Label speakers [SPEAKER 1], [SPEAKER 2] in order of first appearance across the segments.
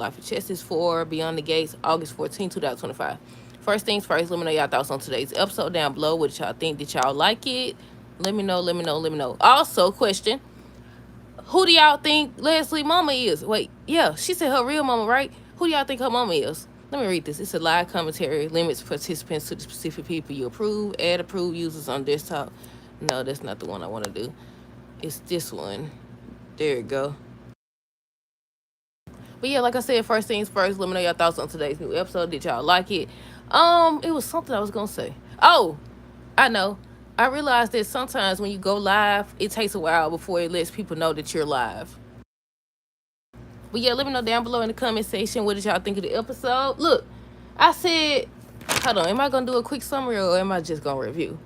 [SPEAKER 1] Life of Chess is for Beyond the Gates, August 14, 2025. First things first, let me know y'all thoughts on today's episode down below. What y'all think? Did y'all like it? Let me know, let me know, let me know. Also, question, who do y'all think Leslie mama is? Wait, yeah, she said her real mama, right? Who do y'all think her mama is? Let me read this. It's a live commentary. Limits participants to the specific people you approve. Add approved users on desktop. No, that's not the one I want to do. It's this one. There you go. But yeah, like I said, first things first, let me know your thoughts on today's new episode. Did y'all like it? It was something I was gonna say. Oh, I know. I realized that sometimes when you go live, it takes a while before it lets people know that you're live. But yeah, let me know down below in the comment section what did y'all think of the episode. Look, I said, hold on, am I gonna do a quick summary or am I just gonna review?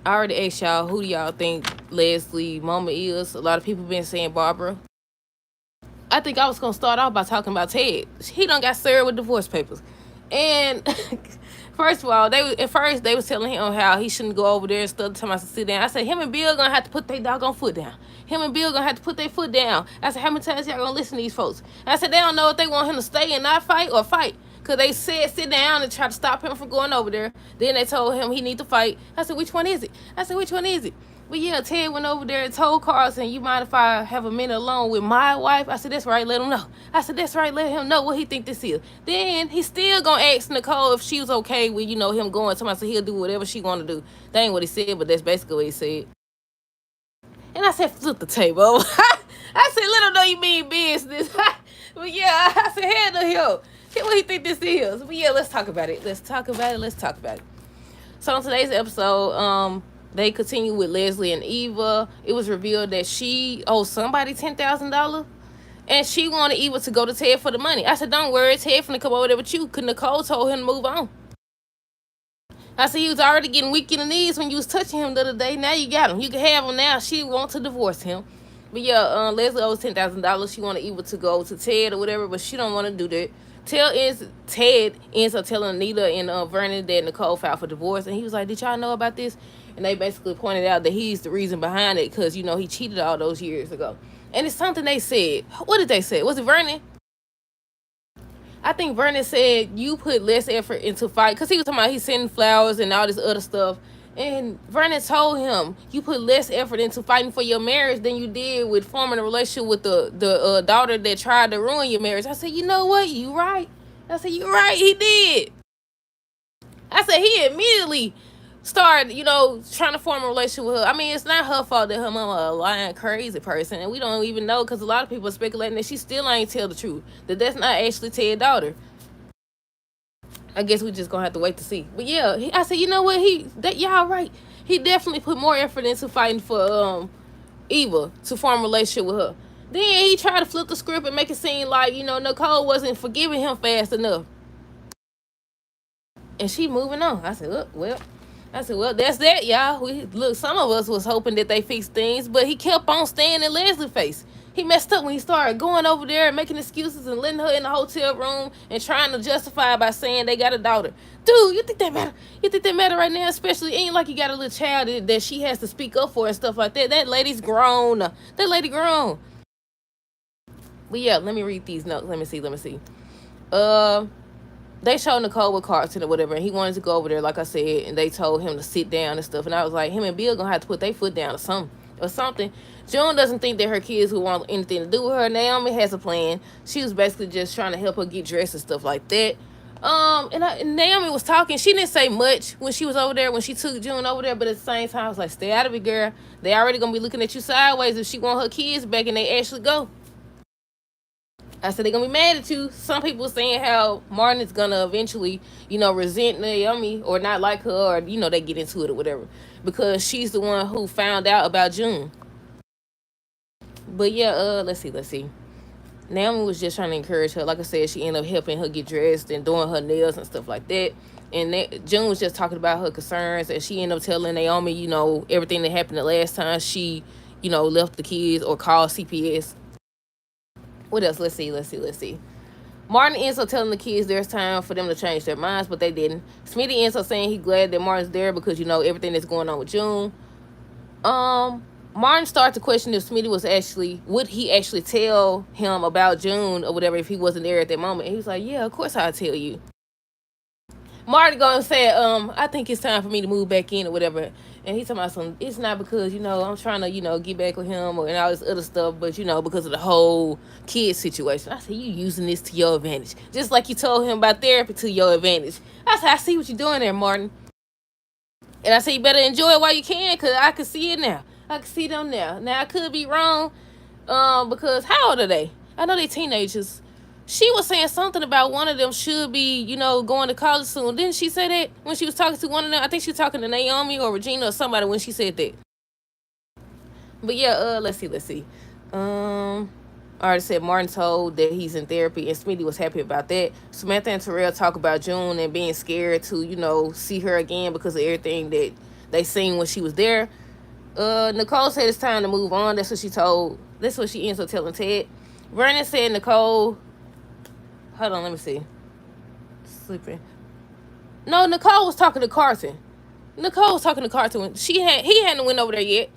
[SPEAKER 1] I already asked y'all who do y'all think Leslie mama is. A lot of people been saying Barbara. I think I was gonna start off by talking about Ted. He done got served with divorce papers, and first of all, they was telling him how he shouldn't go over there and stuff. Telling him to sit down. I said him and Bill gonna have to put their doggone foot down. Him and Bill gonna have to put their foot down. I said how many times y'all gonna listen to these folks? I said they don't know if they want him to stay and not fight or fight. Cause they said sit down and try to stop him from going over there. Then they told him he need to fight. I said which one is it? I said which one is it? But yeah, Ted went over there and told Carlson, you mind if I have a minute alone with my wife? I said, that's right, let him know. I said, that's right, let him know what he think this is. Then he still gonna ask Nicole if she was okay with, him going. Somebody said he'll do whatever she wanna do. That ain't what he said, but that's basically what he said. And I said, flip the table over. I said, let him know you mean business. But yeah, I said, hand to him. What he think this is. But yeah, let's talk about it. Let's talk about it. So on today's episode, they continue with Leslie and Eva. It was revealed that she owed somebody $10,000. And she wanted Eva to go to Ted for the money. I said, don't worry, Ted finna come over there with you. Cause Nicole told him to move on. I said, he was already getting weak in the knees when you was touching him the other day. Now you got him. You can have him now. She wants to divorce him. But yeah, Leslie owes $10,000. She wanted Eva to go to Ted or whatever, but she don't want to do that. Ted ends up telling Anita and Vernon that Nicole filed for divorce. And he was like, did y'all know about this? And they basically pointed out that he's the reason behind it because, he cheated all those years ago. And it's something they said. What did they say? Was it Vernon? I think Vernon said you put less effort into fight because he was talking about he's sending flowers and all this other stuff. And Vernon told him you put less effort into fighting for your marriage than you did with forming a relationship with the daughter that tried to ruin your marriage. I said, you know what? You right. I said, you right. He did. I said he immediately started, trying to form a relationship with her. I mean, it's not her fault that her mama a lying, crazy person, and we don't even know because a lot of people are speculating that she still ain't tell the truth. That's not actually Ted's daughter. I guess we just gonna have to wait to see. But yeah, I said, you know what? Y'all right. He definitely put more effort into fighting for Eva to form a relationship with her. Then he tried to flip the script and make it seem like Nicole wasn't forgiving him fast enough, and she moving on. I said, well, that's that, y'all. Some of us was hoping that they fixed things, but he kept on staying in Leslie's face. He messed up when he started going over there and making excuses and letting her in the hotel room and trying to justify by saying they got a daughter. Dude, you think that matter? You think that matter right now? Especially, ain't like you got a little child that she has to speak up for and stuff like that. That lady's grown. That lady grown. But yeah, let me read these notes. Let me see. They showed Nicole with Carlton or whatever, and he wanted to go over there, like I said, and they told him to sit down and stuff. And I was like, him and Bill gonna have to put their foot down or something. June doesn't think that her kids would want anything to do with her. Naomi has a plan. She was basically just trying to help her get dressed and stuff like that. And Naomi was talking. She didn't say much when she was over there, when she took June over there, but at the same time, I was like, stay out of it, girl. They already gonna be looking at you sideways if she want her kids back and they actually go. I said they're gonna be mad at you. Some people saying how Martin is gonna eventually, resent Naomi or not like her, or they get into it or whatever, because she's the one who found out about June. But yeah, let's see. Naomi was just trying to encourage her. Like I said, she ended up helping her get dressed and doing her nails and stuff like that. And June was just talking about her concerns, and she ended up telling Naomi, everything that happened the last time she, left the kids or called CPS. What else? Let's see. Martin ends up telling the kids there's time for them to change their minds, but they didn't. Smitty ends up saying he's glad that Martin's there because, everything that's going on with June. Martin started to question if Smitty was actually, would he actually tell him about June or whatever if he wasn't there at that moment. And he was like, yeah, of course I'll tell you. Marty gonna say, I think it's time for me to move back in or whatever. And he's talking about some, it's not because, I'm trying to, get back with him and all this other stuff, but, because of the whole kid situation. I said, you using this to your advantage. Just like you told him about therapy to your advantage. I said, I see what you're doing there, Martin. And I said, you better enjoy it while you can, because I can see it now. I can see them now. Now, I could be wrong, because how old are they? I know they're teenagers. She was saying something about one of them should be, going to college soon. Didn't she say that when she was talking to one of them? I think she was talking to Naomi or Regina or somebody when she said that. But yeah, let's see. I already said Martin told that he's in therapy, and Smitty was happy about that. Samantha and Terrell talk about June and being scared to, see her again because of everything that they seen when she was there. Nicole said it's time to move on. That's what she ends up telling Ted. Vernon said Nicole... Hold on, let me see. Sleeping. No, Nicole was talking to Carson. When he hadn't went over there yet.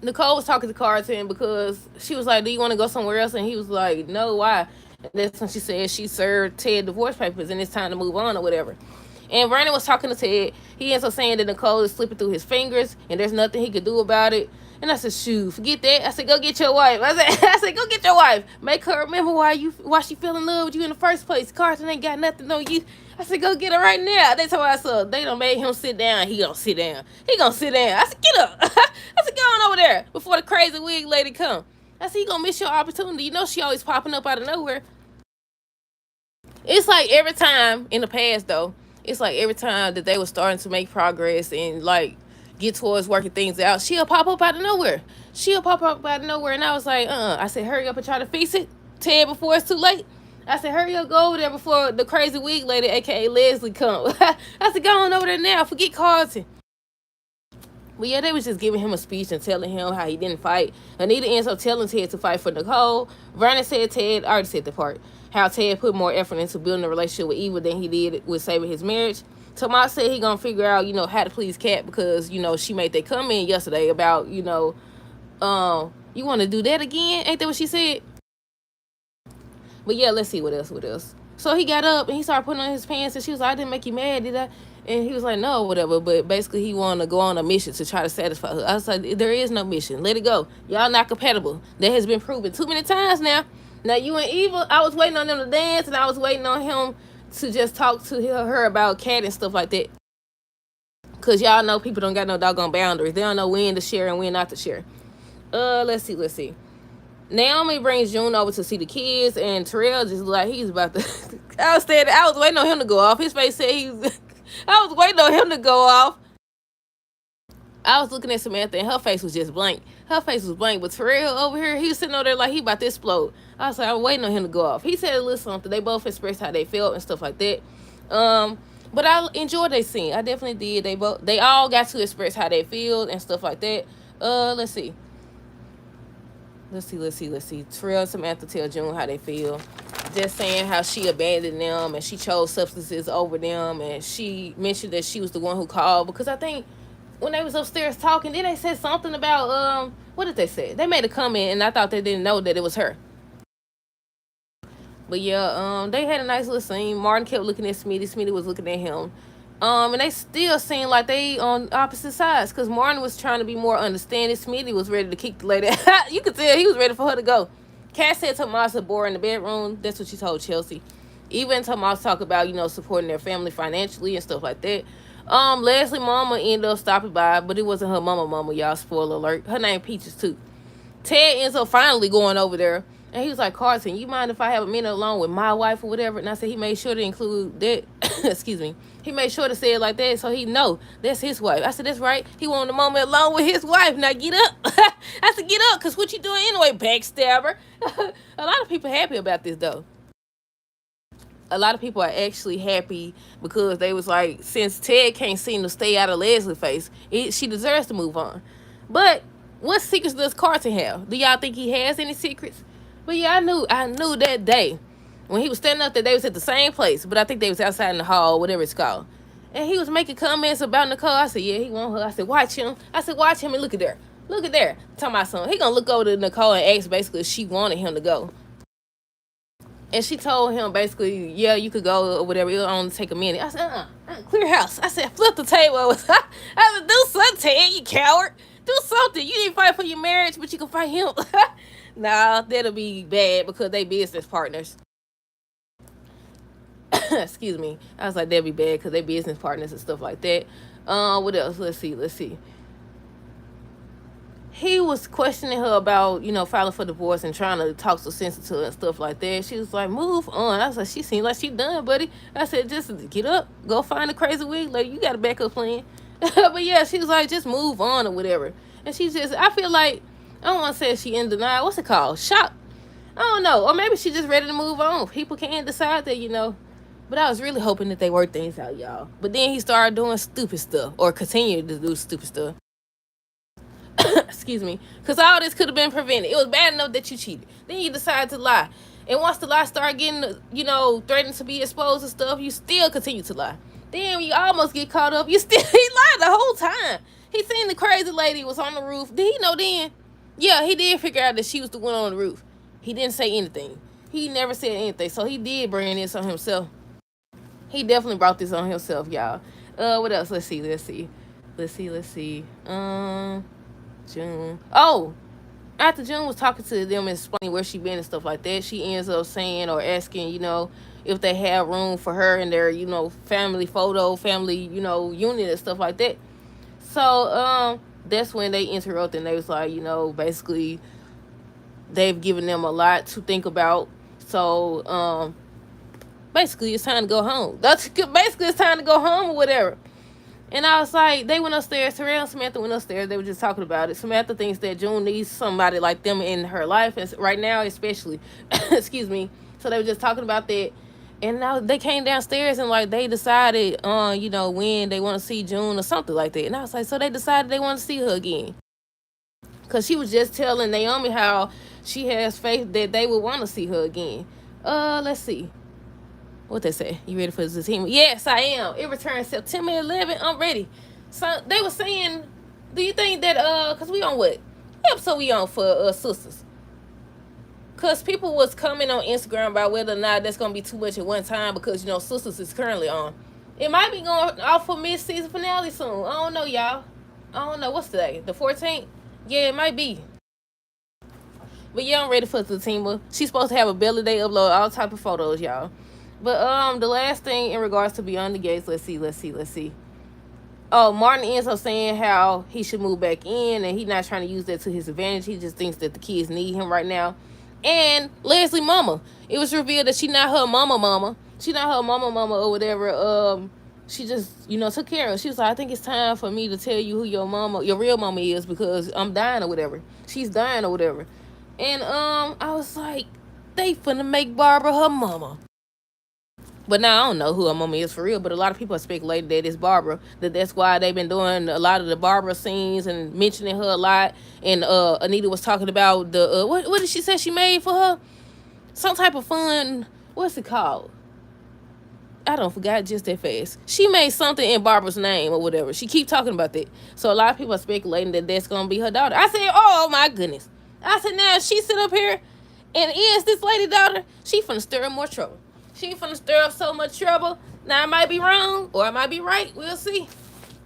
[SPEAKER 1] Nicole was talking to Carson because she was like, do you want to go somewhere else? And he was like, no, why? And that's when she said she served Ted divorce papers and it's time to move on or whatever. And Vernon was talking to Ted. He ends up saying that Nicole is slipping through his fingers and there's nothing he could do about it. And I said, shoot, forget that. I said, go get your wife. I said, go get your wife. Make her remember why she fell in love with you in the first place. Carson ain't got nothing on you. I said, go get her right now. That's how I saw. They done made him sit down. He gonna sit down. I said, get up. I said, go on over there before the crazy wig lady come. I said, you gonna miss your opportunity. She always popping up out of nowhere. It's like every time in the past, though, it's like every time that they were starting to make progress and, get towards working things out, she'll pop up out of nowhere. And I was like, I said, hurry up and try to fix it, Ted, before it's too late. I said, hurry up, go over there before the crazy wig lady, a.k.a. Leslie, come. I said, go on over there now. Forget Carlton. But yeah, they was just giving him a speech and telling him how he didn't fight. Anita ends up telling Ted to fight for Nicole. Vernon said I already said the part, how Ted put more effort into building a relationship with Eva than he did with saving his marriage. Tomas said he gonna figure out, how to please Kat because, she made that comment yesterday about, you want to do that again? Ain't that what she said? But yeah, let's see what else. So he got up and he started putting on his pants and she was like, I didn't make you mad, did I? And he was like, no, whatever. But basically he wanted to go on a mission to try to satisfy her. I was like, there is no mission. Let it go. Y'all not compatible. That has been proven too many times now. Now you and Eva, I was waiting on them to dance and I was waiting on him to just talk to her about Kat and stuff like that. Because y'all know people don't got no doggone boundaries. They don't know when to share and when not to share. Let's see. Naomi brings June over to see the kids, and Terrell just like he's about to... I was waiting on him to go off. His face said I was waiting on him to go off. I was looking at Samantha, and her face was just blank. But Terrell over here, he was sitting over there like he about to explode. I was like, I'm waiting on him to go off. He said a little something. They both expressed how they felt and stuff like that. But I enjoyed their scene. I definitely did. They all got to express how they feel and stuff like that. Let's see. Terrell and Samantha tell June how they feel. Just saying how she abandoned them and she chose substances over them. And she mentioned that she was the one who called. Because I think when they was upstairs talking, then they said something about, what did they say? They made a comment and I thought they didn't know that it was her. But yeah, they had a nice little scene. Martin kept looking at Smitty. Smitty was looking at him. And they still seemed like they on opposite sides because Martin was trying to be more understanding. Smitty was ready to kick the lady. You could tell he was ready for her to go. Kat said Tomas had bore in the bedroom. That's what she told Chelsea. Even Tomas talk about, supporting their family financially and stuff like that. Leslie mama ended up stopping by, but it wasn't her mama, y'all. Spoiler alert. Her name Peaches, too. Ted ends up finally going over there. And he was like, Carson, you mind if I have a minute alone with my wife or whatever? And I said he made sure to include that. Excuse me. He made sure to say it like that so he know that's his wife. I said, that's right. He wanted a moment alone with his wife. Now get up. I said, get up, because what you doing anyway, backstabber? A lot of people happy about this, though. A lot of people are actually happy because they was like, since Ted can't seem to stay out of Leslie's face, she deserves to move on. But what secrets does Carson have? Do y'all think he has any secrets? But yeah, I knew that day when he was standing up there, they was at the same place, but I think they was outside in the hall, whatever it's called. And he was making comments about Nicole. I said, yeah, he want her. I said, watch him. And look at there. Look at there. Talking about something. He gonna look over to Nicole and ask basically if she wanted him to go. And she told him basically, yeah, you could go or whatever. It'll only take a minute. I said, clear house. I said, flip the table. I said, do something, you coward. Do something. You didn't fight for your marriage, but you can fight him. Nah, that'll be bad because they business partners. Excuse me. I was like, that'd be bad because they business partners and stuff like that. What else? Let's see. He was questioning her about, filing for divorce and trying to talk so sense to her and stuff like that. She was like, move on. I was like, she seemed like she done, buddy. I said, just get up, go find a crazy wig. Like, you got a backup plan. But yeah, she was like, just move on or whatever. And she just, I feel like, I don't want to say she in denial. What's it called? Shock. I don't know. Or maybe she just ready to move on. People can't decide that. But I was really hoping that they work things out, y'all. But then he started doing stupid stuff or continued to do stupid stuff. Excuse me. Because all this could have been prevented. It was bad enough that you cheated. Then you decided to lie. And once the lie started getting, threatened to be exposed and stuff, you still continue to lie. Then when you almost get caught up, he lied the whole time. He seen the crazy lady was on the roof. Did he know then? Yeah, he did figure out that she was the one on the roof. He didn't say anything. He never said anything. So he did bring this on himself. He definitely brought this on himself, y'all. What else? Let's see. June. Oh, after June was talking to them and explaining where she been and stuff like that, she ends up saying or asking, if they have room for her in their, family photo, family, unit and stuff like that. So, that's when they interrupted and they was like, basically they've given them a lot to think about. So, basically it's time to go home. Basically it's time to go home or whatever. And I was like, they went upstairs. Terrell and Samantha went upstairs. They were just talking about it. Samantha thinks that June needs somebody like them in her life, and right now especially. Excuse me. So they were just talking about that. And now they came downstairs and like they decided on, when they want to see June or something like that. And I was like, so they decided they want to see her again. Because she was just telling Naomi how she has faith that they would want to see her again. Let's see. What they say? You ready for this team? Yes, I am. It returns September 11th. I'm ready. So they were saying, do you think that cause we on what episode we on for sisters? Cause people was coming on Instagram about whether or not that's gonna be too much at one time because sisters is currently on. It might be going off for mid-season finale soon. I don't know, y'all. I don't know. What's today? The 14th? Yeah, it might be. But yeah, I'm ready for the team. She's supposed to have a belly day, upload all type of photos, y'all. But the last thing in regards to Beyond the Gates, let's see. Oh, Martin ends up saying how he should move back in, and he's not trying to use that to his advantage. He just thinks that the kids need him right now. And Leslie mama, it was revealed that she not her mama. She not her mama or whatever. She just took care of her. She was like, I think it's time for me to tell you who your real mama is because I'm dying or whatever. She's dying or whatever. And I was like, they finna make Barbara her mama. But now I don't know who her mama is for real, but a lot of people are speculating that it's Barbara. That's why they've been doing a lot of the Barbara scenes and mentioning her a lot. And Anita was talking about the what did she say she made for her? Some type of fun. What's it called? I don't forgot just that fast. She made something in Barbara's name or whatever. She keep talking about that. So a lot of people are speculating that that's gonna be her daughter. I said, oh my goodness. I said, now she sit up here and is this lady daughter? She finna stir up more trouble. She finna stir up so much trouble. Now I might be wrong or I might be right. We'll see.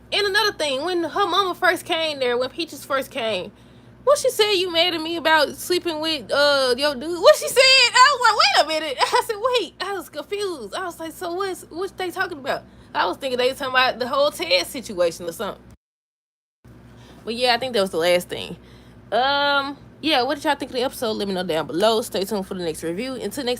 [SPEAKER 1] And another thing, when her mama first came there, when Peaches first came, what she said you mad at me about sleeping with your dude? What she said? I was like, wait a minute. I said, wait. I was confused. I was like, so what's they talking about? I was thinking they were talking about the whole Ted situation or something. But yeah, I think that was the last thing. Yeah, what did y'all think of the episode? Let me know down below. Stay tuned for the next review. Until next time.